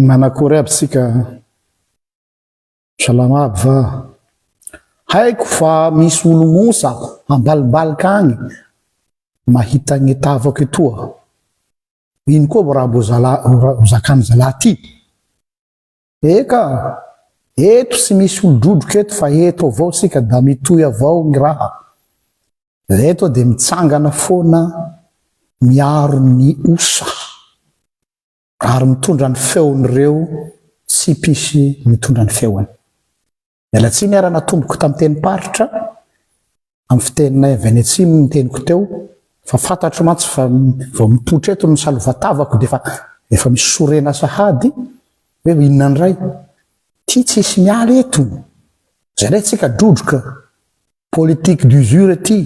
manakory aby sika salama aby va haiko fa misy olo mosa ambalibalika agny mahita gny tavako etoa ino koa bo raha mbo zakany zalahy ty eka eto tsy misy olo-drodroka eto fa eto avao sika da mitoy avao gny raha eto de mitsangana foana miaro ny osa ary mitondra ny feon'ireo tsy pisy mitondra ny feony miala tsy miara natomboko tamin'ny teny paritra amin'ny fiteninay avy tsy miteniko teo fa fantatro mantsy fa vao mipotra eto ny salovatavako de fa efa misy sorena sahady hoe inona ny ray ty tsisy miala eto zay ray tsika drodroka politique d'usure ty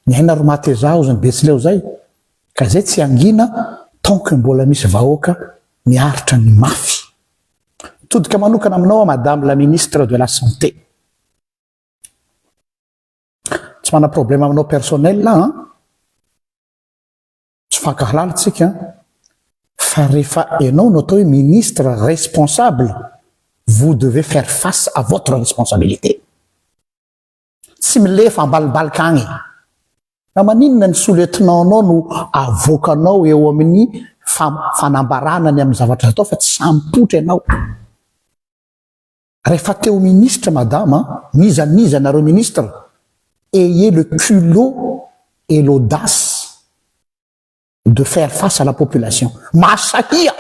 miaina ro maty zao zany betsileo zay ka zay tsy angina tant que mbola misy vahoaka miaritra ny mafy todika manokana aminao madame la ministre de la santé tsy mana problème aminao personnel là tsy fankahalalitsika fa rehefa enao no atao hoe ministre responsable vous devez faire face à votre responsabilité tsy milefa ambalibalika agny na maninona ny soletinanao no avokanao eo amin'ny fanambaranany amin'ny zavatra atao fa tsy sampotra ianao rehefa teo ministre madame niza nareo ministre ayez le culot et l'audace de faire face à la population masahia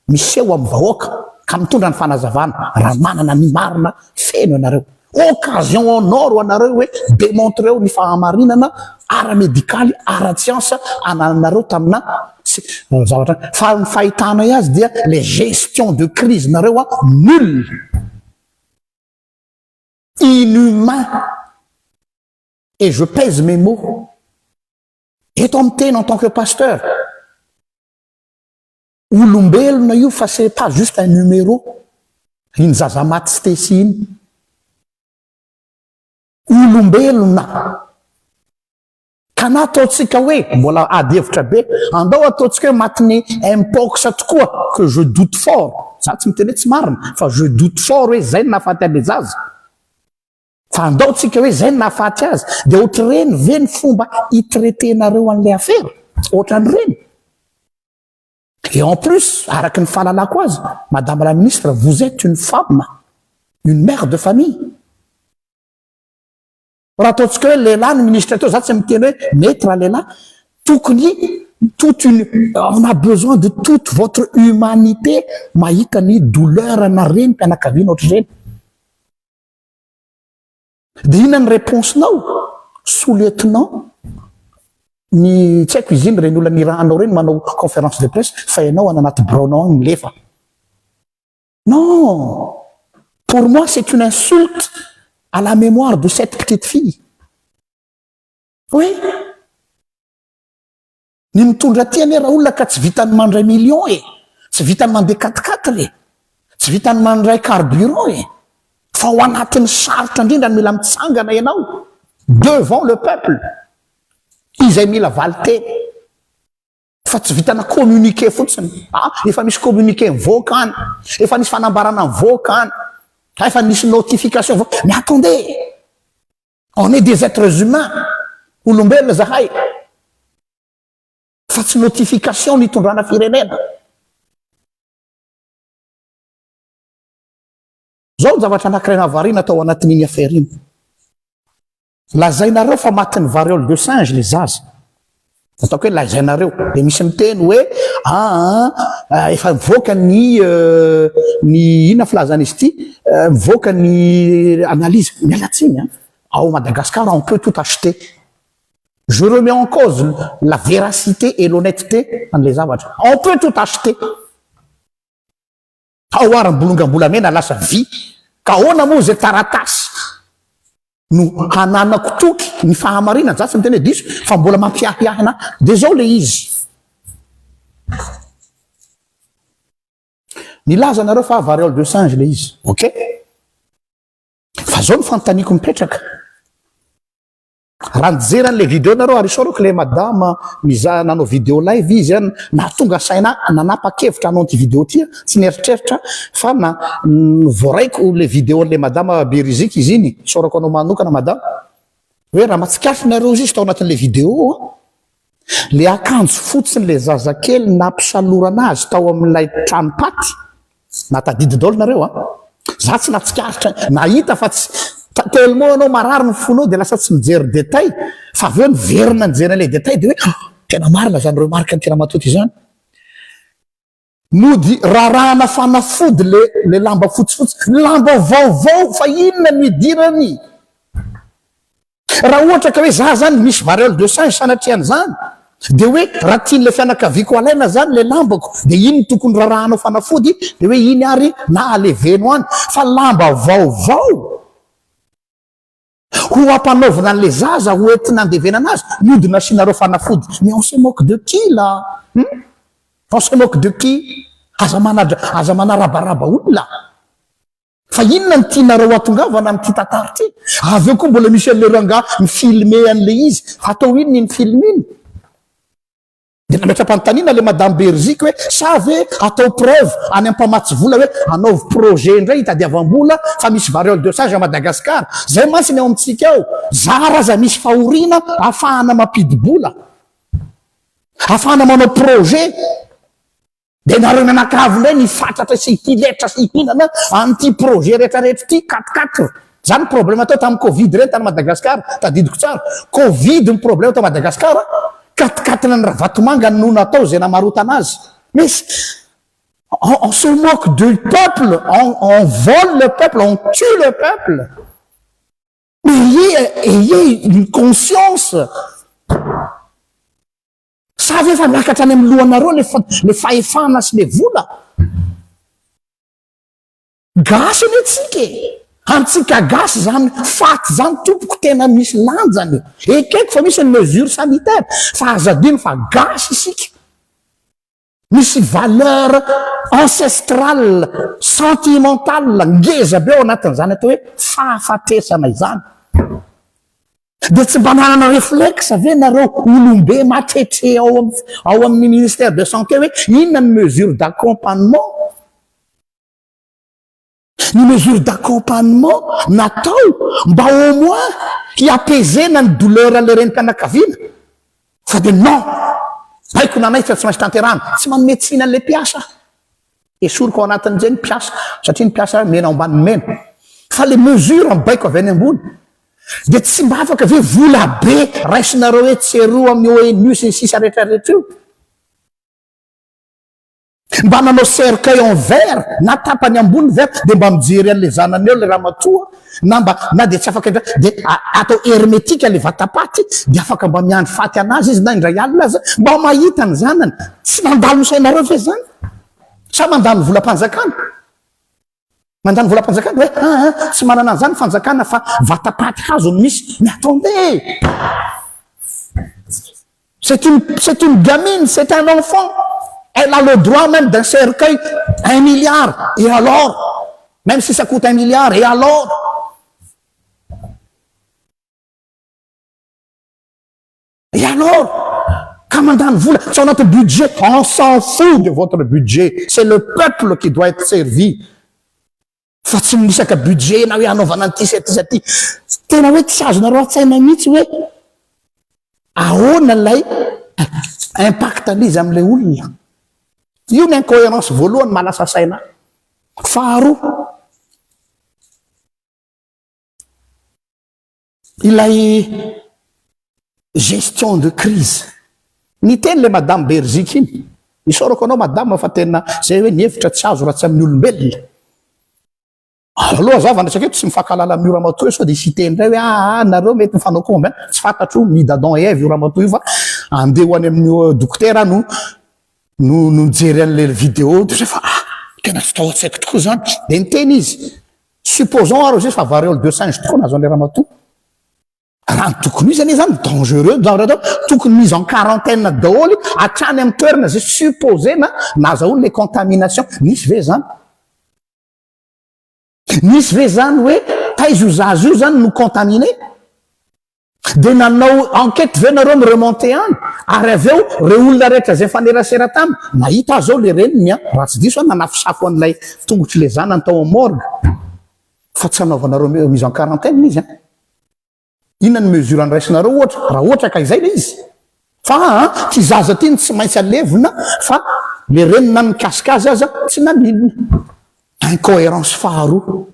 miseho amin'ny vahoaka ka mitondra ny fanazavana raha manana ny marina feno anareo occasion en or anareo hoe démontreo ny fahamarinana ara-médicaly ara-tsiansa ananareo tamina zavatra fa ny fahitana azy dia les gestions de crise nareo nul inhumain et je pèse mes mots eto amin'ny teny en tant que pasteur olombelona io fa c'est pas juste un numéro iny zaza maty tsy tesy iny olombelona ka na ataotsika hoe mbola ady hevitra be andao ataotsika hoe matiny impox tokoa que je doute fort za tsy miteny hoe tsy marina fa je doute fort hoe zay nahafaty aby zaza fa andao tsika hoe zay nahafaty azy de ohatr'ireny ve ny fomba hitretenareo an'ilay affaire ohatran'ireny et en plus araky ny fahalalako azy madame la ministre vous êtes une femme une mère de famille raha ataotsika hoe lehilahy ny ministre teo za tsy miteny hoe mety raha lehilahy tokony on a besoin de toute votre humanité mahita ny douleur anareny mpianakaviana ohatr'ireny de ina ny réponse-nao soletinao ny tsy haiko izy iny reny olona nirahanao reny manao conférence de presse fa ianao ana anaty braonao agny milefa non pour moi c'est une insulte à la mémoire de cette petite fille oui ny mitondra tiany raha olona ka tsy vitany mandray million tsy vitany mandeha 4-4 tsy vitany mandray carburant fa ho anatin'ny sarotra indrindra ny mila mitsangana ianao devant le peuple izay mila valiteny fa tsy vitana communiqué fotsiny efa misy communiqué mivoaka any efa nisy fanambarana mivoaka any efa nisy notification mais attendez on est des êtres humains olombelona zahay fa tsy notification nitondrana firenena zao zavatra anankiray navarina tao anatin'iny affaire iny lazainareo fa matin'ny variole de singe le zaza ataoko hoe lazainareo de misy miteny hoe efa mivoaka ny ina filazana izy ty mivoaka ny analyse mialatsiny ao Madagascar on peut tout acheter je remets en cause la véracité et l'honnêteté an'le zavatra on peut tout acheter ao ary bolongambolamena lasa vy ka ahoana moa zay taratasy no hananako toky ny fahamarina za tsy miteny hoe diso fa mbola mampiahiahina de zao le izy nilaza nareo fa variole de singe le izy ok fa zao ny fantaniko mipetraka raha nijeran'le vidéo nareo ary sorako le madama mizaha nanao vidéo live izy any na tonga saina nanapa-kevitra anao ty vidéo ty tsy nieritreritra fa na voaraiko le vidéo le madama Berizika izy iny sorako anao manokana madama hoe raha matsikafy nareo izy tao anatin'le vidéo le akanjo fotsiny le zazakely nampisalorana azy tao amin'ilay tranopaty natadidy dolo nareo za tsy natsikafitra nahita fa tsy tellement anao marary ny fonao de lasa tsy mijery détail fa aveo niverina nijery le détail de hoe tena marina zany remarque tena matoty zany mody rarahana fanafody le lamba fotsifotsy lamba vaovao fa inona no idirany raha ohatra ka hoe za zany misy variole de singe sanatriany zany de hoe raha tian'le fianakaviako alaina zany le lambako de iny tokony rarahanao fanafody de hoe iny ary na aleveno any fa lamba vaovao ho ampanaovina an'le zaza ho entina andevena anazy miodina asianareo fanafody mais on se moque de qui là on se moque de qui aza manarabaraba olona fa inona ny tianareo atongavana amin'ity tantara ty aveo koa mbola misy an'le ranga mifilme an'le izy atao iny ny filme iny de nametra-panontaniana le madame Berzika hoe sa ve atao preuve any ampamatsy vola hoe anaovy projet indray hitadiavam-bola fa misy variole de singe à Madagascar zay mantsy ny ao amitsika ao zaraza misy fahoriana ahafahana mampidi-bola ahafahana manao projet de nareo nanakavo indray ny fatratra sy hiletra sy hihinana an'ity projet rehetrarehetra ty 4-4 zany problème atao tamin'ny covid reny tany Madagascar tadidiko tsara covid ny problème tao Madagascar 4-4 ny raha vatomanga nono atao zay namarotana azy mais on se moque du peuple on vole le peuple on tue le peuple mais ayez une conscience sa ve fa miakatra any amin'ny lohanareo le fahefana sy le vola gasy ny atsika antsika gasy zany faty zany tompoko tena misy lanjany ekeko fa misy ny mesure sanitaire fa azadino fa gasy isika misy valeur ancestrale sentimentale ngeza be ao anatin'izany atao hoe fahafatesana izany de tsy mba nanana réflexe ve nareo olombe matretre ao amin'ny ministère de santé hoe inona ny mesure d'accompagnement ny mesure d'accompagnement natao mba au moins hiapezena ny douleur ale renim-pianakaviana fa de non haiko nanay fa tsy maintsy tanterana tsy manome tsina an'le mpiasa esoriko ao anatin'izay ny mpiasa satria ny mpiasa mena ambany mena fa le mesure mibaiko avy any ambony de tsy mba afaka ve vola be raisinareo hoe tseroa amin'ny ONU sy ny sisa rehetrarehetra io mba nanao cercueil en verre na tapany ambony verre de mba mijery an'le zanany eo le ramatoa na de tsy afaka de atao hermétique le vatapaty de afaka mba miandry faty anazy izy na indray alina azy mba mahita ny zanany tsy mandalo sainareo ve zany sa mandano volam-panjakana mandano volam-panjakana hoe tsy manana zany fanjakana fa vatapaty hazo misy mais attendez c'est une gamine c'est un enfant. Elle a le droit même d'un cercueil 1 milliard. Et alors? Même si ça coûte 1 milliard, et alors? Et alors? Commandant-vous, sur notre budget, on s'en fout de votre budget. C'est le peuple qui doit être servi. Fa tsy misaka budget na hoe anaovana an'ity sy aty tena hoe tsy azonareo atsaina mihitsy hoe ahoana lay impactan'izy amin'ilay olona. Io ny incohérence voalohany malasa saina faharoa ilay gestion de crise ny teny le madame Berzika iny isorako anao madame fa tena zay hoe ny hevitra tsy azo raha tsy amin'ny olombelona aloha za vandratsaka eto tsy mifankalala amin'ny Ramatoa sao de cité indray hoe nareo mety mifanao komba tsy fantatro ny d'Adam et Ève io Ramatoa io fa andeha ho any amin'ny dokotera no nijery an'le vidéo de fa tena tsy tao atsaiko tokoa zany de niteny izy supposons aro zay fa variole de singe tokoa nazo an'le Ramatoa raha ny tokony izy anie zany dangereux tokony mise en quarantaine daholo hatrany amin'ny toerana zay supposé na nazahoany le contamination nisy ve zany hoe taizy io zazy io zany no contaminé dia nanao enquête ve nareo miremonté any ary avy eo re olona rehetra zay fanerasera taminy nahita azy ao le reniny a raha tsy diso a nanafisafo an'ilay tongotry le zanany tao amin'ny morgue fa tsy anaovanareo mise en quarantaine izy a inona ny mesure andraisinareo ohatra raha ohatra ka izay le izy fa ty zaza ty ny tsy maintsy alevina fa le renina mikasikazy aza tsy naninona incohérence faharoa.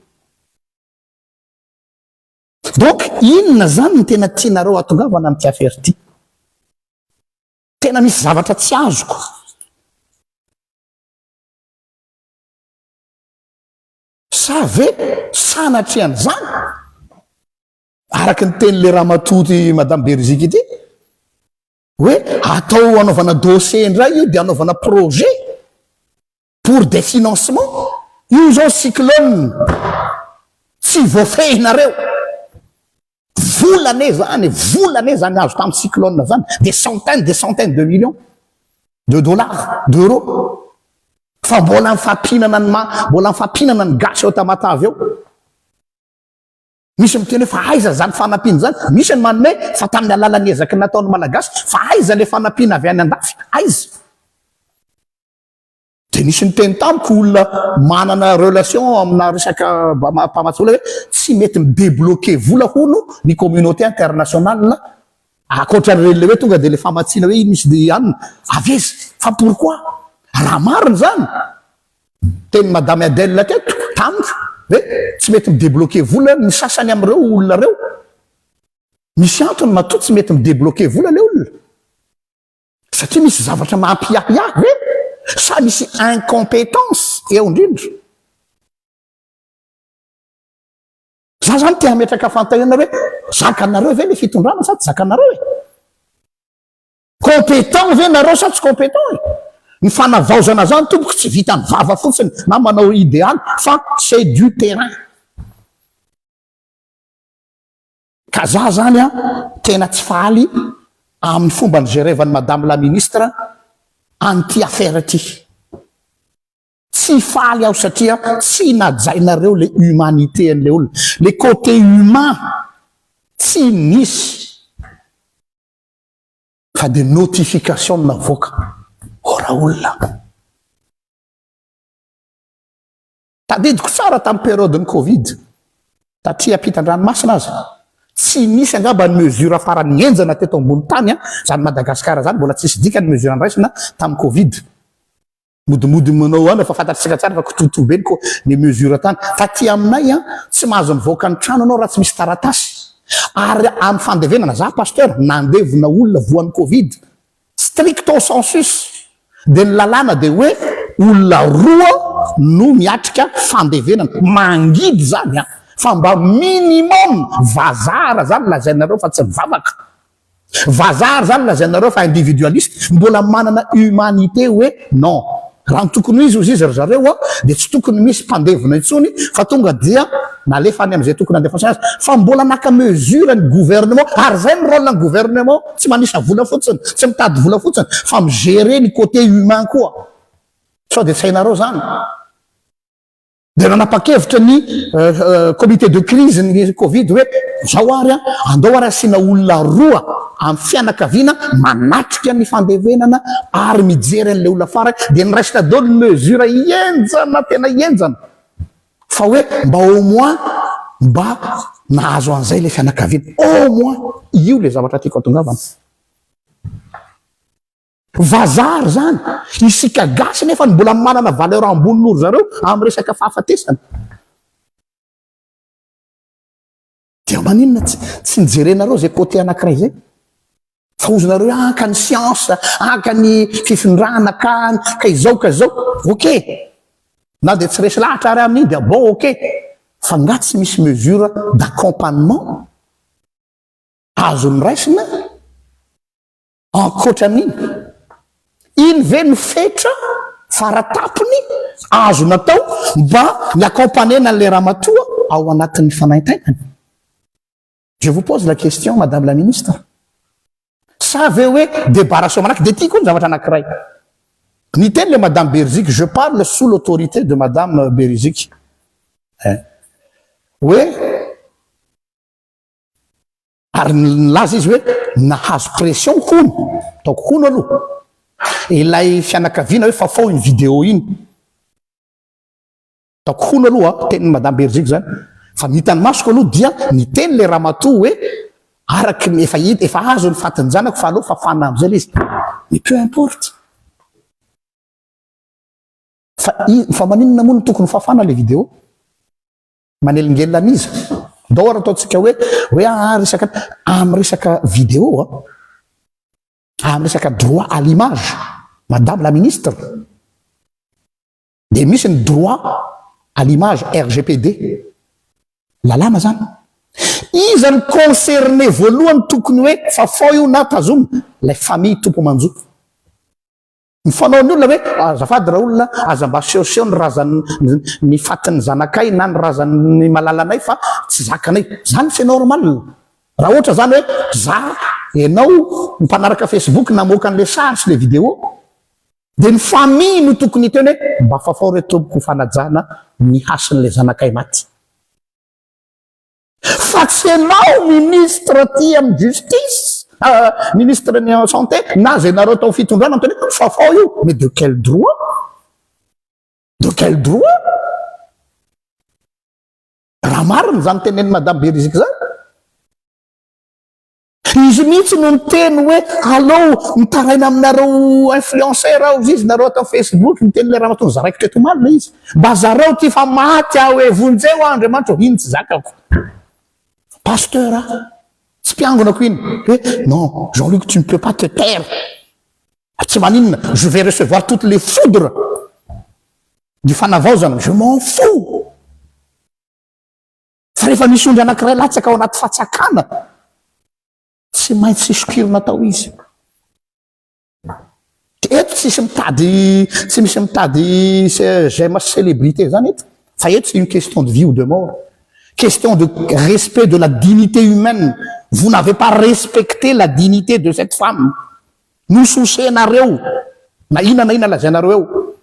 Donc inona zany ny tena tianareo atongavana amity affaire ty tena misy zavatra tsy azoko sa ve sanatreany zany araky ny tenyle raha matoty madame Berzika ity hoe atao anaovana dossier ndray io dia anaovana projet pour des financements io zao cyclone tsy voafehinareo volane zany azo tamin'ny cyclone zany des centaines de millions de dollars d'euros fa mbola mifampinana ny gasy eo tamatavy eo misy miteny hoe fa aiza zany fanampiana zany misy ny manome fa tamin'ny alalan'ny ezaky nataon'ny malagasy fa aiza le fanampiana avy any andafy aiza dia nisy ny teny tamiko olona manana relation amina resaka mpamatsy ola hoe tsy mety midébloquer vola hono ny communauté internationale akoatran'ireny le hoe tonga dia le famatsiana hoe ino misy de anina aveza fa pourquoi raha mariny zany teny madame Adèle teto tamiko hoe tsy mety midébloquer vola ny sasany am'ireo olona reo misy antony matoa tsy mety midébloquer vola le olona satria misy zavatra mampiahiahy ve sa misy incompétence eo indrindra za zany tia hametraka fantahina hoe zakanareo ve le fitondrana sa tsy zakanareo e compétent ve nareo sa tsy compétent e ny fanavaozana zany tompoko tsy vitany vava fotsiny na manao idéal fa c'est du terrain ka za zany a tena tsy faly amin'ny fomba ny gérevany madame la ministre anty affaire ty tsy faly aho satria tsy najainareo le humanité an'le olona le côté humain tsy nisy fa de notification navoaka ora olona tadidiko tsara tamin'ny période ny covid tatria ampitan-dranomasina azy tsy nisy angamba ny mesure farany enjana teto ambony tany a zany Madagasikara zany mbola tsisy dika ny mesure andraisina tamin'ny covid modimody manao any fa fantatritsika tsara fa kototobe ny mesure tany fa ty aminay a tsy mahazo mivoaka ny trano anao raha tsy misy taratasy ary amin'ny fandevenana za pasteur nandevona olona voan'ny covid stricto sensus dia ny lalàna dia hoe olona roa no miatrika fandevenana mangidy zany a fa mba minimum vazara zany lazainareo fa tsy mivavaka vazara zany lazainareo fa individualiste mbola manana humanité hoe non raha ny tokony izy ozy izy ry zareo a dia tsy tokony misy mpandevona intsony fa tonga dia nalefa any am'izay tokony andefasana azy fa mbola naka mesure ny gouvernement ary zay ny rôle ny gouvernement tsy manisa vola fotsiny tsy mitady vola fotsiny fa migérer ny côté humain koa sao dia tsy hainareo zany dia nanapa-kevitra ny comité de crise ny covid hoe zao ary a andao ary asiana olona roa amin'ny fianakaviana manatrika ny fandevenana ary mijery an'le olona fara dia ny reste dao ny mesure ienjana tena ienjana fa hoe mba au moins mba nahazo an'izay le fianakaviana au moins io le zavatra tiako atongavana vazary zany isika gasy nefa ny mbola manana valeur ambonin'olo zareo amin'ny resaka fahafatesana dia maninona tsy nijerenareo zay côté anankiray zay fa ozonareo aka ny science aka ny fifindrana ka izao ok na dia tsy resy lahatra ary amin'iny dia bon ok fa nga tsy misy mesure d'accompagnement azony raisina ankoatra amin'iny iny ve ny fetra faratapony azo natao mba ny accompagnena le raha matoa ao anatin'ny fanaintainany je vous pose la question madame la ministre sa ve hoe débarration manaky dia ty koa ny zavatra anankiray ny teny le madame Berzika je parle sous l'autorité de madame Berzika hoe ary nilaza izy hoe nahazo pression hono, ataoko hono aloha ilay fianakaviana hoe fa fao iny vidéo iny, ataoko hono aloha tenin'ny madame Berziky zany, fa nitany masoko aloha dia niteny le ramatoa hoe araky efa azo ny fatiny zanako fa aloha fafana am'izay le izy, mais peu importe fa maninona moa no tokony fafana le vidéo manelingelina an'izy dahora ataotsika hoe resaka amy resaka vidéo amy resaka droit à l'image madame la ministre de misy ny droit à l'image RGPD lalàna zany iza ny concerné voalohany tokony hoe fa fao io na tazomy lay famille tompo manjo mifanaony olona hoe azafady raha olona aza mba seoseo ny razany fatiny zanakay na ny razany malalanay fa tsy zakanay zany c'est normal raha ohatra zany hoe za enao mpanaraka Facebook namoaka an'le sary sy le vidéo de ny famille no tokony teny hoe mba fa fao re tompoko fanajana ny hasin'le zanakay maty fa tsy enao ministre ty amin'ny justice ministre ny santé na zay nareo tao fitondrana miteny fa fao io mais de quel droit raha mariny zany teneny madame Berziky zany izy mihitsy no miteny hoe allô mitaraina aminareo influenceur ao izy nareo atao Facebook miteny le raha matony zaraiko teto malina izy mba zareo ty fa maty aho hoe vonjeo Andriamanitra iny tsy zakako pasteur tsy mpiangonako iny hoe non Jean-Luc tu ne peux pas te taire tsy maninona je vais recevoir toutes les foudres du fanavaozana je m'en fous fa rehefa misy ondry anankiray latsaka ao anaty fatsakana tsy maintsy sokirina tao izy eto tsy misy mitady j'aime célébrité zany eto fa eto c'est une question de vie ou de mort, question de respect de la dignité humaine. Vous n'avez pas respecté la dignité de cette femme. Nous sosenareo na ina lazainareo eo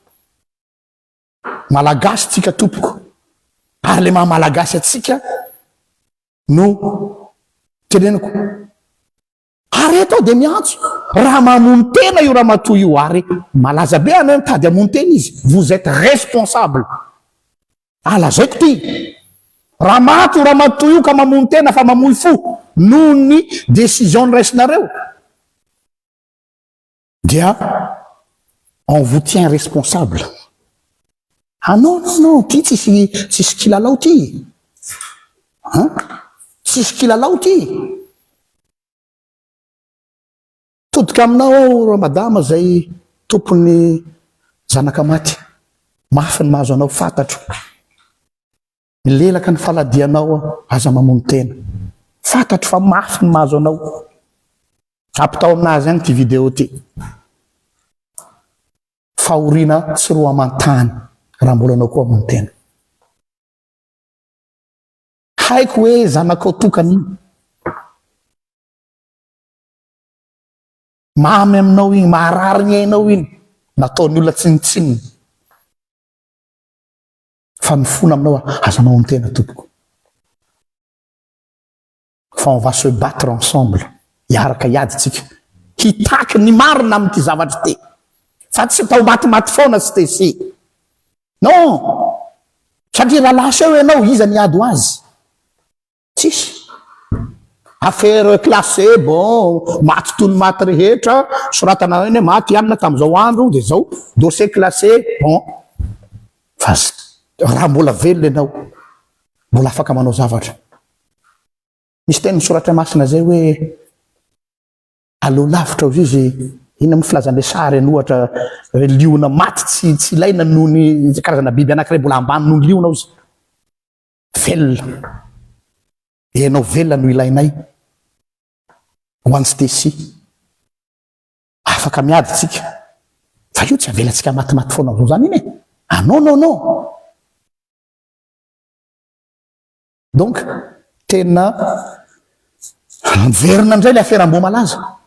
malagasy tsika tompoko ary le maha malagasy atsika no teneniko ary eto de miantso raha mamono tena io raha matoa io ary malaza be anao mitady amono tena izy vous êtes responsable lazaiko ty raha mato raha matoa io ka mamono tena fa mamoy fo noho ny décision raisinareo dia on vous tient responsable. Ah non, ty tsisy kilalao ty. Tsisy kilalao ty. Todika aminao madama zay tompony zanaka maty. Mafy ny mahazo anao fantatro. Milelaka ny faladianao aza mamono tena. Fantatro fa mafy ny mahazo anao. Apitao aminazy any ty vidéo ty. Fahoriana tsy roa amantany raha mbola anao koa mamono tena. Haiko hoe zanakao tokany iny. Mamy aminao iny, maharary ainao iny. Nataony olona tsinitsiny. Fa mifona aminao aza mamono tena tompoko. Fa on va se battre ensemble. Iaraka iady tsika. Hitaky ny marina amin'ity zavatra ty. Fa tsy tao matimaty foana tsy tesy. Non. Satria raha lasa eo ianao iza niady ho azy. Tsisy. Affaire classée, bon, maty toy ny maty rehetra, soratana eny maty amina tam'izao andro, de zao, dossier classé, bon. Fa raha mbola velona ianao, mbola afaka manao zavatra. Misy teny misoratra masina zay hoe allo lavitra izy ina mifilazan'le sary ny ohatra liona maty tsy ilaina noho ny karazana biby anankiray mbola ambany noho ny liona izy. Velona. Ianao velona no ilainay. Ho an'ny Stécie. Afaka miady tsika. Fa io tsy avelantsika matimaty foana ho zany iny. Ah non. Donc, tena verina ndray le affaire Amboamalaza.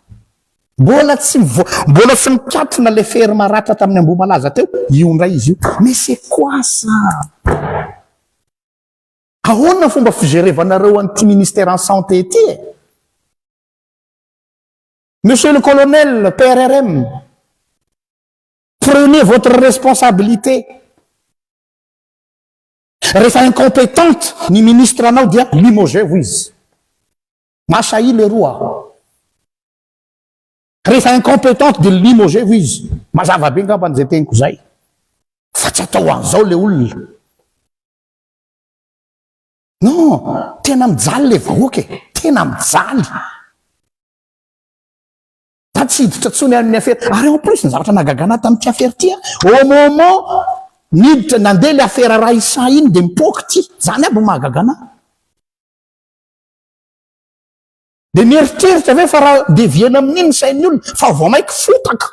Mbola tsy mikatona le fery maratra tamin'ny Amboamalaza teo, io ndray izy io. Mais c'est quoi ça? Ahoana fomba figerevanareo an'ity ministère en santé ity? Monsieur le colonel PRRM, prenez votre responsabilité. Rehefa incompétente ny ministre anao dia limogé ho izy. Masahi le roi. Rehefa incompétente de limogé ho izy. Mazava be ngamba an'izay teniko zay. Fa tsy atao an'izao le olona. Non, tena mijaly le vahoaka e. Tena mijaly. Da tsy hiditra tsony amin'ny affaire. Ary en plus ny zavatra nagagana tamin'ity affaire ty. Au moment niditra nandeha le affaire Raissa iny de mipoky ty. Zany aby mahagagana. De mieritreritra ve fa raha deviena amin'iny sain'ny olona fa vao maiky fotaka.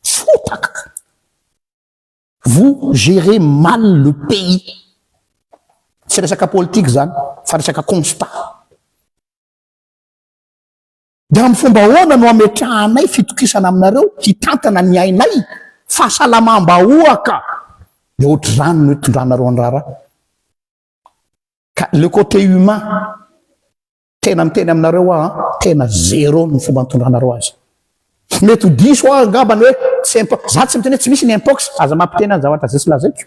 Fotaka. Vous gérez mal le pays. Tsy resaka politique zany, fa resaka constat. De amin'ny fomba ahoana no ametrahanay fitokisana aminareo, hitantana ny ainay, fahasalamam-bahoaka. De ohatry zany no hitondranareo any rara. Ka le côté humain, tena miteny aminareo tena zéro ny fomba nitondranareo azy. Mety ho diso angambany hoe tsy impox. Za tsy miteny hoe tsy misy ny impox, aza mampiteny any zavatra zay tsy lazaiko.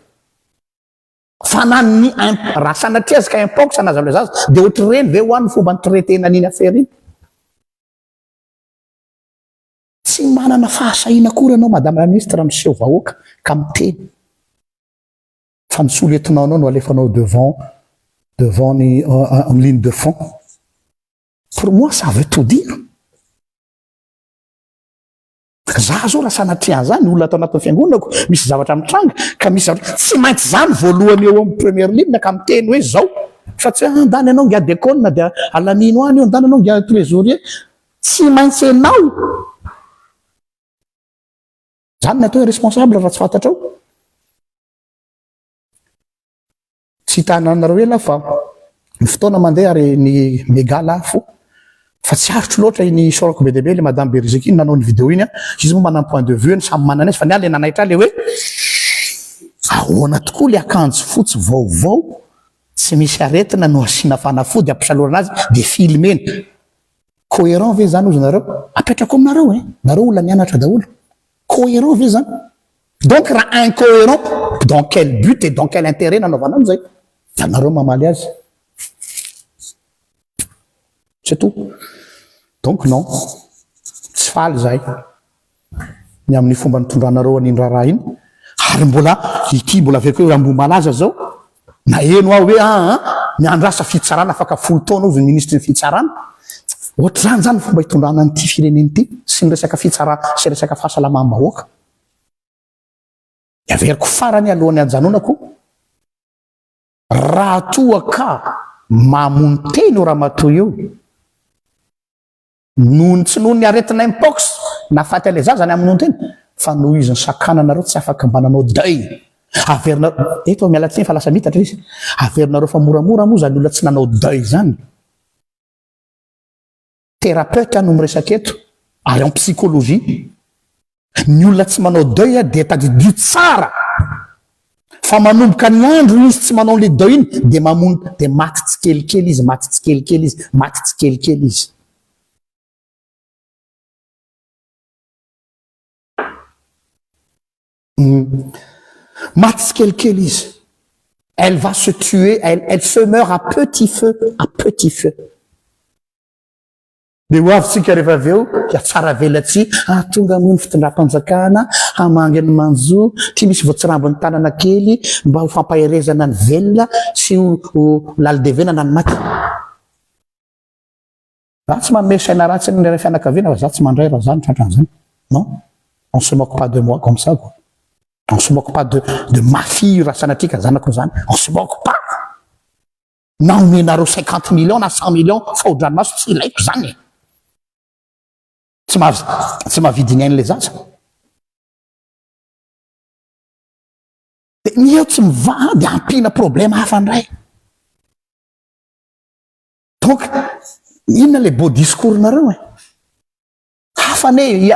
Fa nan'ny raha sanatria azy ka impox anaza le zaza, de ohatry reny ve ho any fomba nitraitena an'iny affaire iny. Tsy manana fahasahina akory anao madame la ministre miseho vahoaka ka miteny. Fa ny soletinao anao no alefanao devant ny en ligne de fond. Pour moi ça veut tout dire. Za zao raha sanatria zany olona atao anatin'ny fiangonako misy zavatra mitranga ka misy zavatra tsy maintsy zany voalohany eo amin'ny première ligne ka miteny hoe zao. Fa tsy andany anao ngia déconne dia alamino any io, andany anao ngia trésorier. Tsy maintsy enao. Zany natao responsable raha tsy fantatrao. Tsy hitananareo ela fa ny fotoana mandeha ary ny méga lafo. Fa tsy arotro loatra iny sorako be debe le madame Berizeki nanao ny vidéo iny. Izy moa manana point de vue ny samy manana azy fa ny le nanaitra le hoe ahoana tokoa le akanjo fotsy vaovao tsy misy aretina no asiana fanafody ampisalorana azy de filmena. Cohérent ve zany ozy nareo? Apetrako aminareo nareo olona mianatra daholo. Cohérent ve zany? Donc raha incohérent, dans quel but et dans quel intérêt nanaovana an'izay? Da nareo mamaly azy. C'est tout. Donc non, tsy faly zay ny amin'ny fomba nitondranareo an'iny raha iny. Ary mbola ity mbola aveko hoe ambo malaza zao na eno aho hoe miandrasa fitsarana afaka 10 taona ozy ny ministre ny fitsarana. Ohatr'izany zany fomba hitondrana an'ity fireneny ity sy ny resaka fitsarana sy resaka fahasalamam-bahoaka. Averiko farany alohan'ny anjanonako raha toa ka mamono teny o ramatoa io nohony tsy nohony aretina impox nafaty ale zazany amin'ny nohony teny fa noho izy ny sakananareo tsy afaka mbananao deuil. Averinareo eto mialatsiny fa lasa mitatra izy. Averinareo fa moramora moa zany olona tsy nanao deuil zany. Thérapeute no miresaka eto ary en psychologie. Ny olona tsy manao deuil dia tadidio tsara. Fa manomboka ny andro izy tsy manao le deuil iny dia mamono dia maty tsikelikely izy, maty tsikelikely izy, maty tsikelikely izy. Maty tsikelikely izy. Elle va se tuer, elle se meurt à petit feu, à petit feu. De ho avitsika rehefa avy eo dia tsara velatsy tonga moa ny fitondram-panjakana hamangy ny manjo ty misy voatsirambiny tanana kely mba ho fampaherezana ny velona sy ho laldevenana ny maty. Za tsy manome saina ratsy ny fianakaviana fa za tsy mandray raha zany tratran'izany. Non, on se moque pas de moi comme ça quoi. On se moque pas de ma fille raha sanatria ka zanako zany. On se moque pas. Na omenareo 50 millions na 100 millions fa hodranomaso tsy ilaiko zany. Tsy mahavidiny ainy le zaza. Ny eo tsy miva dia ampina problème hafa ndray. Donc, inona le beau discours nareo hafa ne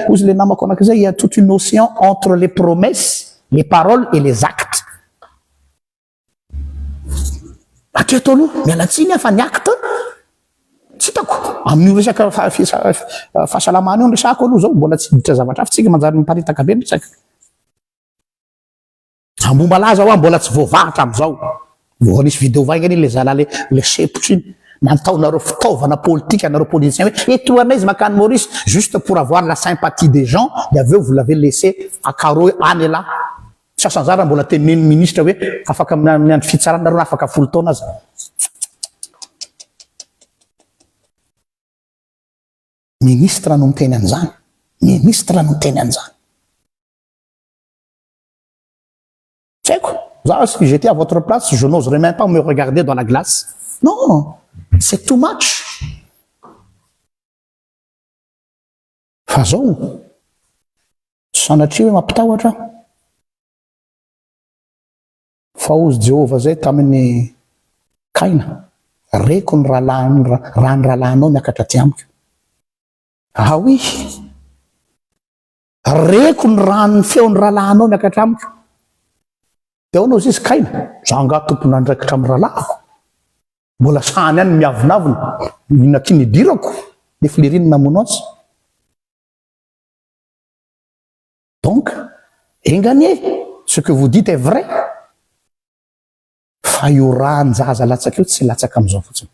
ozy le namako anak'izay, il y a toute une notion entre les promesses, les paroles et les actes. Hatreto aloha mialatsiny fa ny acte tsy hitako amin'io resaka fahasalamana io resako aloha zao mbola tsy ditra zavatra hafa tsika manjary miparitaka be resaka ambomba laza ho mbola tsy voavahatra am'izao vao nisy vidéo vaingany le zala le sepotry iny nataonareo fitaovana politique anareo politicien hoe etoana izy makany Maurice juste pour avoir la sympathie des gens et aveo vous l'avez laissé accaro any là sasanzara mbola tenen'ny ministre hoe afaka amin'ny andro fitsarana afaka 10 taona azy ministre no miteny an'izany ministre no miteny an'izany tsaiko za si j'étais à votre place je n'oserais même pas me regarder dans la glace non c'est too much fa zao sanatria hoe mampitahoatra fa ozy Jehova zay tamin'ny Kaina reko ny rahalahinao miakatra ty amiko oui reko ny ranony feon'ny rahalahinao miakatra amiko teo anao izy Kaina za nga tompony andraikitra amin'ny rahalahiko mbola sahany any miavinavina inakinydirako le filiriny namono azy donc engagné ce que vous dites est vrai fa io rany zaza latsaka io tsy latsaka am'izao fotsiny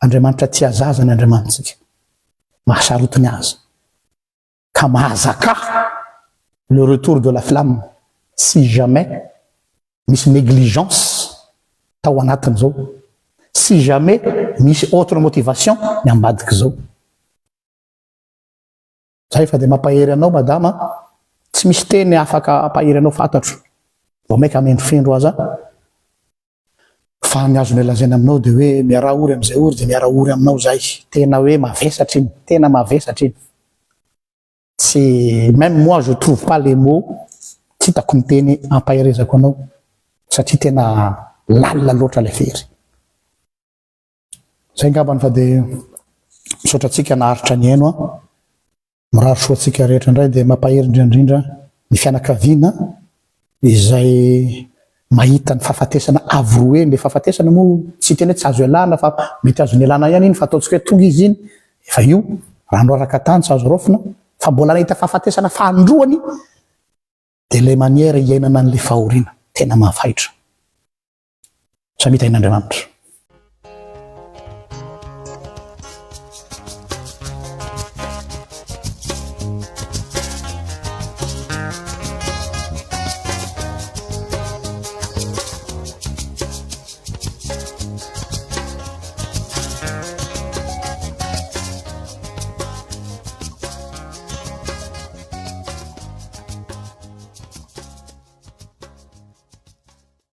Andriamanitra tia zaza ny Andriamanitsika mahasarotiny azy ka mahazaka le retour de la flamme si jamais misy négligence tao anatiny zao si jamais misy autre motivation ny ambadiky zao zay fa de mampahery anao madama tsy misy teny afaka ampahery anao fantatro vao maika amendrofendro aza fa ny azony lazaina aminao de hoe miara ory am'izay ory de miara ory aminao zay tena hoe mavesatra iny tena mavesatra iny tsy même moi je trouve pas les mots tsy hitako miteny ampaherezako anao satria tena lalina loatra le fery zay ngambany fa de misaotra atsika naharitra ny aino a miraro soa atsika rehetra indray de mampahery indrindra ny fianakaviana izay mahita ny fahafatesana avroe le fahafatesana moa tsy teny hoe tsy azo elana fa mety azony elana ihany iny fa ataontsika hoe tonga izy iny efa io rano araka tany tsy azo rofina fa mbola nahita fahafatesana fandroany de le maniera iainana an'le fahoriana tena mahafaitra samita in'Andriamanitra